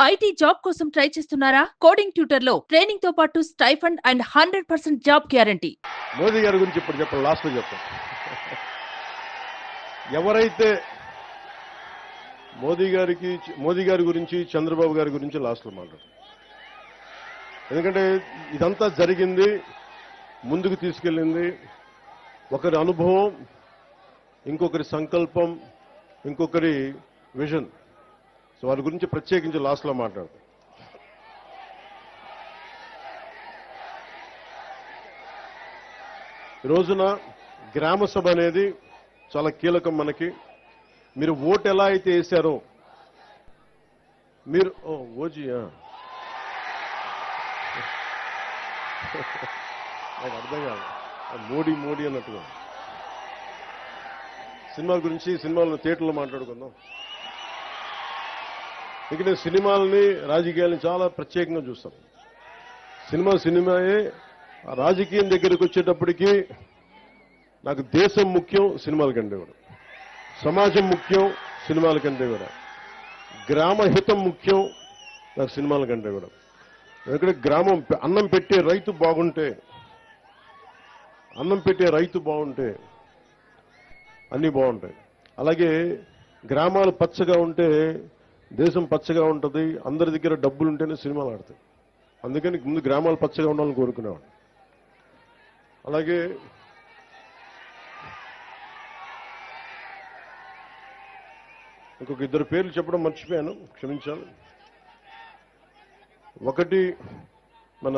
IT job కోసం try చేస్తున్నారా? Coding tutor లో ట్రైనింగ్ తో పాటు stipend and 100% job guarantee. Modi గారి గురించి ఇప్పుడు చెప్పండి, లాస్ట్ లో చెప్తాను. ఎవరైతే మోదీ గారి గురించి చంద్రబాబు గారి గురించి లాస్ట్ లో మాట్లాడు. ఎందుకంటే ఇదంతా జరిగింది, ముందుకు తీసుకెళ్ళింది ఒకరి అనుభవం, ఇంకొకరి సంకల్పం, ఇంకొకరి విజన్. సో వారి గురించి ప్రత్యేకించి లాస్ట్ లో మాట్లాడతాం. ఈ రోజున గ్రామ సభ అనేది చాలా కీలకం మనకి. మీరు ఓటు ఎలా అయితే వేశారో మీరు ఓజీయా నాకు అర్థం కాదు, మోడీ అన్నట్టుగా. సినిమాల గురించి సినిమాలను థియేటర్లో మాట్లాడుకుందాం. ఇక నేను సినిమాలని రాజకీయాలని చాలా ప్రత్యేకంగా చూస్తాను. సినిమాయే. రాజకీయం దగ్గరికి వచ్చేటప్పటికి నాకు దేశం ముఖ్యం సినిమాల కంటే కూడా, సమాజం ముఖ్యం సినిమాల కంటే కూడా, గ్రామ హితం ముఖ్యం నాకు సినిమాల కంటే కూడా. ఎందుకంటే గ్రామం అన్నం పెట్టే రైతు బాగుంటే అన్నీ బాగుంటాయి. అలాగే గ్రామాలు పచ్చగా ఉంటే దేశం పచ్చగా ఉంటుంది. అందరి దగ్గర డబ్బులు ఉంటేనే సినిమాలు ఆడతాయి. అందుకని ముందు గ్రామాలు పచ్చగా ఉండాలని కోరుకునేవాడు. అలాగే ఇంకొక ఇద్దరు పేర్లు చెప్పడం మర్చిపోయాను, క్షమించాలి. ఒకటి మన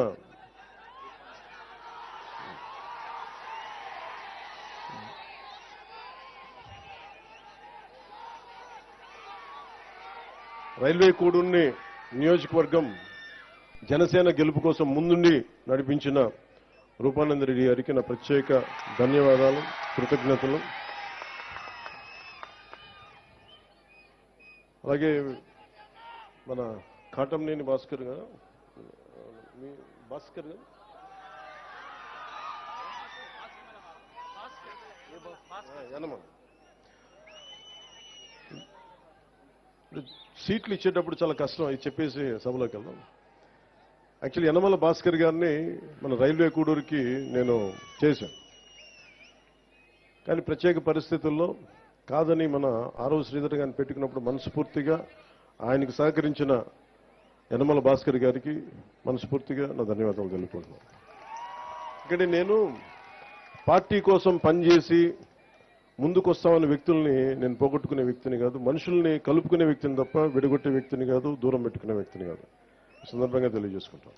రైల్వే కూడూరుని నియోజకవర్గం జనసేన గెలుపు కోసం ముందుండి నడిపించిన రూపానంద రెడ్డి గారికి నా ప్రత్యేక ధన్యవాదాలు, కృతజ్ఞతలు. అలాగే మన కాటంనేని భాస్కర్ గారు, సీట్లు ఇచ్చేటప్పుడు చాలా కష్టం, అది చెప్పేసి సభలోకి వెళ్దాం. యాక్చువల్లీ యనమల భాస్కర్ గారిని మన రైల్వే కూడూరుకి నేను చేశాను. కానీ ప్రత్యేక పరిస్థితుల్లో కాదని మన ఆరవ శ్రీధర్ గారిని పెట్టుకున్నప్పుడు మనస్ఫూర్తిగా ఆయనకు సహకరించిన యనమల భాస్కర్ గారికి మనస్ఫూర్తిగా నా ధన్యవాదాలు తెలుపుకుంటున్నాను. ఇక్కడ నేను పార్టీ కోసం పనిచేసి ముందుకు వస్తామన్న వ్యక్తుల్ని నేను పోగొట్టుకునే వ్యక్తిని కాదు, మనుషుల్ని కలుపుకునే వ్యక్తిని తప్ప విడగొట్టే వ్యక్తిని కాదు, దూరం పెట్టుకునే వ్యక్తిని కాదు. సందర్భంగా తెలియజేసుకుంటాం.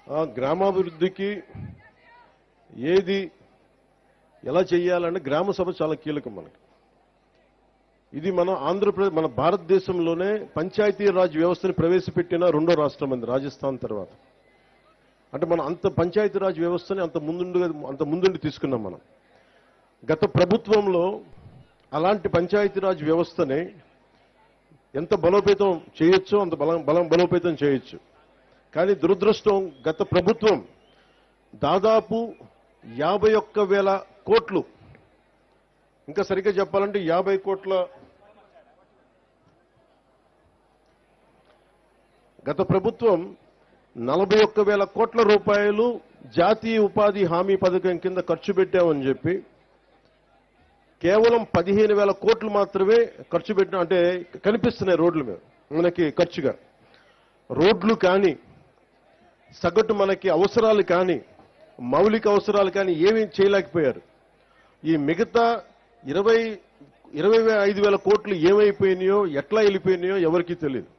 ఆ గ్రామాభివృద్ధికి ఏది ఎలా చేయాలంటే గ్రామ సభ చాలా కీలకం మనకి. ఇది మన ఆంధ్రప్రదేశ్, మన భారతదేశంలోనే పంచాయతీరాజ్ వ్యవస్థను ప్రవేశపెట్టిన రెండో రాష్ట్రం అంది, రాజస్థాన్ తర్వాత. అంటే మనం అంత పంచాయతీరాజ్ వ్యవస్థని అంత ముందుండి తీసుకున్నాం మనం. గత ప్రభుత్వంలో అలాంటి పంచాయతీరాజ్ వ్యవస్థని ఎంత బలోపేతం చేయొచ్చో అంత బలోపేతం చేయొచ్చు. కానీ దురదృష్టం, గత ప్రభుత్వం దాదాపు 51,000 కోట్లు, ఇంకా సరిగ్గా చెప్పాలంటే 50 కోట్ల, గత ప్రభుత్వం 41,000 కోట్ల రూపాయలు జాతీయ ఉపాధి హామీ పథకం కింద ఖర్చు పెట్టామని చెప్పి కేవలం 15,000 కోట్లు మాత్రమే ఖర్చు పెట్టిన, అంటే కనిపిస్తున్నాయి రోడ్ల మీద మనకి ఖర్చుగా. రోడ్లు కానీ, సగటు మనకి అవసరాలు కానీ, మౌలిక అవసరాలు కానీ ఏమీ చేయలేకపోయారు. ఈ మిగతా 25,000 కోట్లు ఏమైపోయినాయో, ఎట్లా వెళ్ళిపోయినాయో ఎవరికీ తెలియదు.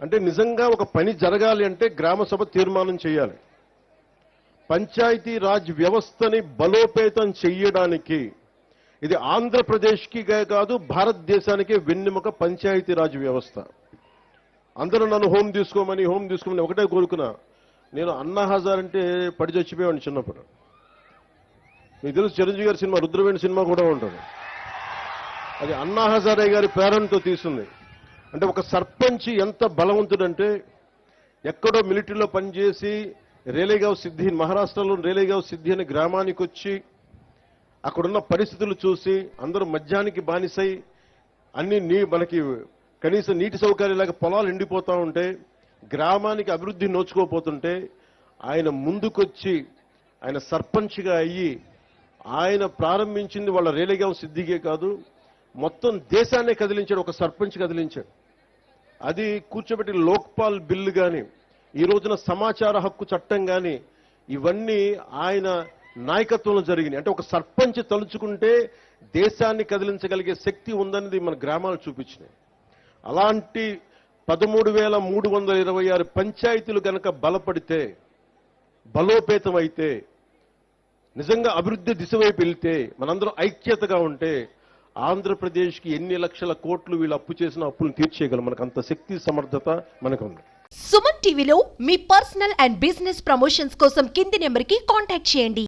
అంటే నిజంగా ఒక పని జరగాలి అంటే గ్రామ సభ తీర్మానం చేయాలి. పంచాయతీ రాజ్ వ్యవస్థని బలోపేతం చేయడానికి ఇది ఆంధ్రప్రదేశ్కి కాదు, భారతదేశానికి వెన్నెముక పంచాయతీ రాజ్ వ్యవస్థ. అందరూ నన్ను హోమ్ తీసుకోమని ఒకటే కోరుకున్నా. నేను అన్నా హజార్ అంటే పడి చచ్చిపోయాను చిన్నప్పుడు. మీకు తెలుసు, చిరంజీవి గారి సినిమా రుద్రవేణి సినిమా కూడా ఉంటుంది. అది అన్నా హజారే గారి ప్రేరణతో తీసింది. అంటే ఒక సర్పంచ్ ఎంత బలవంతుడంటే, ఎక్కడో మిలిటరీలో పనిచేసి రేలేగావ్ సిద్ధి, మహారాష్ట్రలో రేలేగావ్ సిద్ధి అనే గ్రామానికి వచ్చి అక్కడున్న పరిస్థితులు చూసి అందరూ మద్యానికి బానిసై అన్ని మనకి కనీసం నీటి సౌకర్యాలకు పొలాలు ఎండిపోతూ ఉంటే, గ్రామానికి అభివృద్ధి నోచుకోపోతుంటే ఆయన ముందుకొచ్చి ఆయన సర్పంచ్గా అయ్యి ఆయన ప్రారంభించింది వాళ్ళ రేలిగాం సిద్దిగే కాదు, మొత్తం దేశాన్నే కదిలించాడు. ఒక సర్పంచ్ కదిలించాడు. అది కూర్చోబెట్టి లోక్పాల్ బిల్లు కానీ, ఈ రోజున సమాచార హక్కు చట్టం కానీ, ఇవన్నీ ఆయన నాయకత్వంలో జరిగినాయి. అంటే ఒక సర్పంచ్ తలుచుకుంటే దేశాన్ని కదిలించగలిగే శక్తి ఉందనేది మన గ్రామాలు చూపించినాయి. అలాంటి 13,326 పంచాయతీలు కనుక బలపడితే, బలోపేతం అయితే, నిజంగా అభివృద్ధి దిశ వైపు వెళ్తే, మనందరం ఐక్యతగా ఉంటే ఆంధ్రప్రదేశ్కి ఎన్ని లక్షల కోట్లు వీళ్ళు అప్పు చేసిన అప్పులను తీర్చేయగలం. మనకు అంత శక్తి సమర్థత మనకు ఉంది. సుమన్ టీవీలో మీ పర్సనల్ అండ్ బిజినెస్ ప్రమోషన్స్ కోసం కింది నెంబర్కి కాంటాక్ట్ చేయండి.